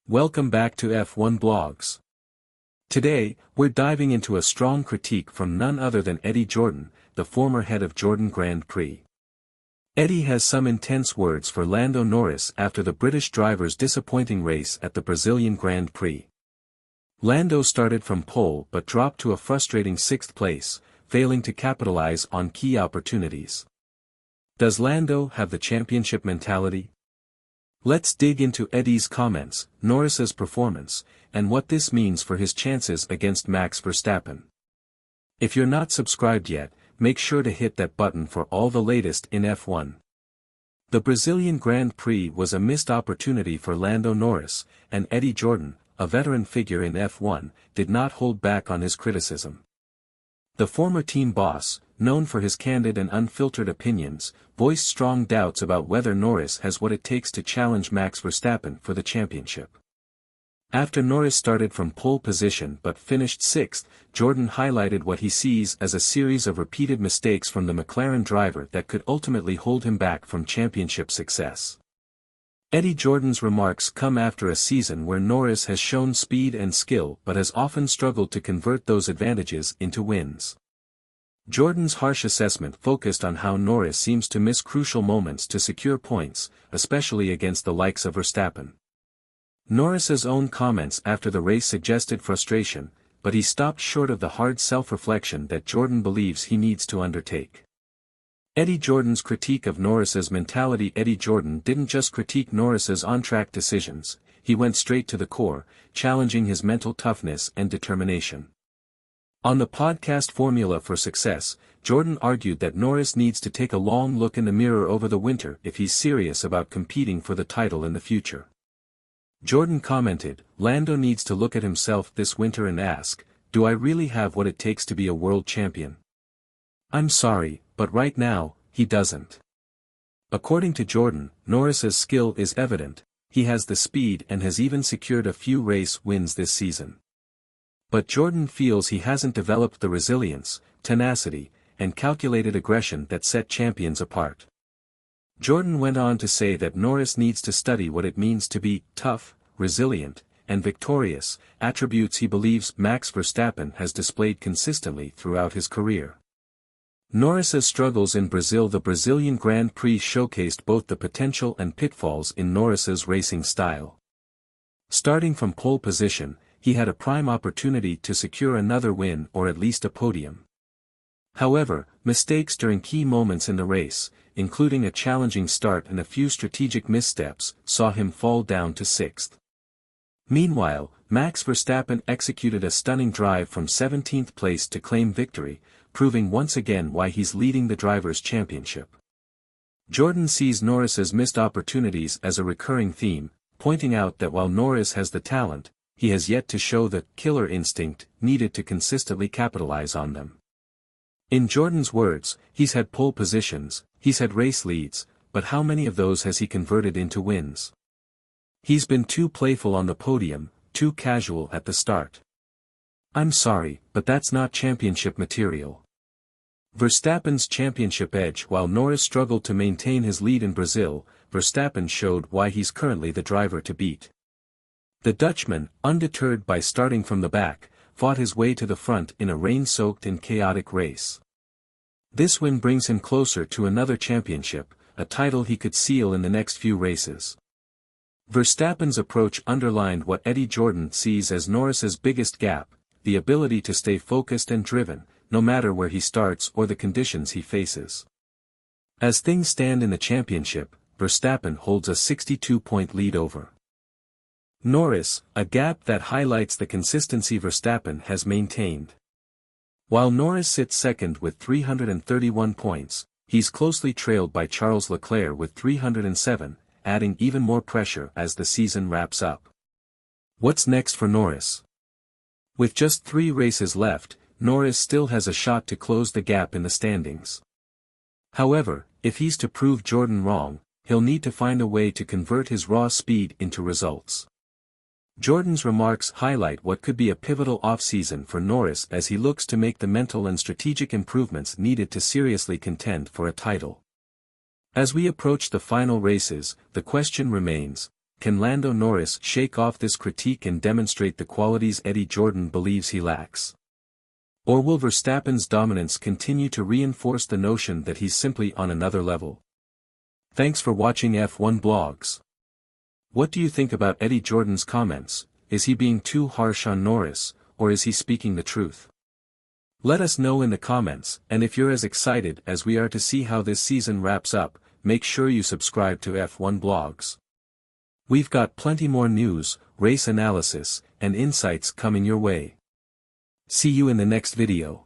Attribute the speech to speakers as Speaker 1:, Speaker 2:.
Speaker 1: Welcome back to F1 Blogs. Today, we're diving into a strong critique from none other than Eddie Jordan, the former head of Jordan Grand Prix. Eddie has some intense words for Lando Norris after the British driver's disappointing race at the Brazilian Grand Prix. Lando started from pole but dropped to a frustrating 6th place, failing to capitalize on key opportunities. Does Lando have the championship mentality? Let's dig into Eddie's comments, Norris's performance, and what this means for his chances against Max Verstappen. If you're not subscribed yet, make sure to hit that button for all the latest in F1. The Brazilian Grand Prix was a missed opportunity for Lando Norris, and Eddie Jordan, a veteran figure in F1, did not hold back on his criticism. The former team boss, known for his candid and unfiltered opinions, voiced strong doubts about whether Norris has what it takes to challenge Max Verstappen for the championship. After Norris started from pole position but finished 6th, Jordan highlighted what he sees as a series of repeated mistakes from the McLaren driver that could ultimately hold him back from championship success. Eddie Jordan's remarks come after a season where Norris has shown speed and skill but has often struggled to convert those advantages into wins. Jordan's harsh assessment focused on how Norris seems to miss crucial moments to secure points, especially against the likes of Verstappen. Norris's own comments after the race suggested frustration, but he stopped short of the hard self-reflection that Jordan believes he needs to undertake. Eddie Jordan's critique of Norris's mentality. Eddie Jordan didn't just critique Norris's on-track decisions, he went straight to the core, challenging his mental toughness and determination. On the podcast Formula for Success, Jordan argued that Norris needs to take a long look in the mirror over the winter if he's serious about competing for the title in the future. Jordan commented, "Lando needs to look at himself this winter and ask, do I really have what it takes to be a world champion? I'm sorry, but right now, he doesn't." According to Jordan, Norris's skill is evident, he has the speed and has even secured a few race wins this season. But Jordan feels he hasn't developed the resilience, tenacity, and calculated aggression that set champions apart. Jordan went on to say that Norris needs to study what it means to be tough, resilient, and victorious, attributes he believes Max Verstappen has displayed consistently throughout his career. Norris's struggles in Brazil. The Brazilian Grand Prix showcased both the potential and pitfalls in Norris's racing style. Starting from pole position, he had a prime opportunity to secure another win or at least a podium. However, mistakes during key moments in the race, including a challenging start and a few strategic missteps, saw him fall down to 6th. Meanwhile, Max Verstappen executed a stunning drive from 17th place to claim victory, proving once again why he's leading the Drivers' Championship. Jordan sees Norris's missed opportunities as a recurring theme, pointing out that while Norris has the talent, he has yet to show the killer instinct needed to consistently capitalize on them. In Jordan's words, he's had pole positions, he's had race leads, but how many of those has he converted into wins? He's been too playful on the podium, too casual at the start. I'm sorry, but that's not championship material. Verstappen's championship edge. While Norris struggled to maintain his lead in Brazil, Verstappen showed why he's currently the driver to beat. The Dutchman, undeterred by starting from the back, fought his way to the front in a rain-soaked and chaotic race. This win brings him closer to another championship, a title he could seal in the next few races. Verstappen's approach underlined what Eddie Jordan sees as Norris's biggest gap, the ability to stay focused and driven, no matter where he starts or the conditions he faces. As things stand in the championship, Verstappen holds a 62-point lead over Norris, a gap that highlights the consistency Verstappen has maintained. While Norris sits second with 331 points, he's closely trailed by Charles Leclerc with 307, adding even more pressure as the season wraps up. What's next for Norris? With just 3 races left, Norris still has a shot to close the gap in the standings. However, if he's to prove Jordan wrong, he'll need to find a way to convert his raw speed into results. Jordan's remarks highlight what could be a pivotal off-season for Norris as he looks to make the mental and strategic improvements needed to seriously contend for a title. As we approach the final races, the question remains, can Lando Norris shake off this critique and demonstrate the qualities Eddie Jordan believes he lacks? Or will Verstappen's dominance continue to reinforce the notion that he's simply on another level? Thanks for watching F1 Blogs. What do you think about Eddie Jordan's comments? Is he being too harsh on Norris, or is he speaking the truth? Let us know in the comments, and if you're as excited as we are to see how this season wraps up, make sure you subscribe to F1 Blogs. We've got plenty more news, race analysis, and insights coming your way. See you in the next video.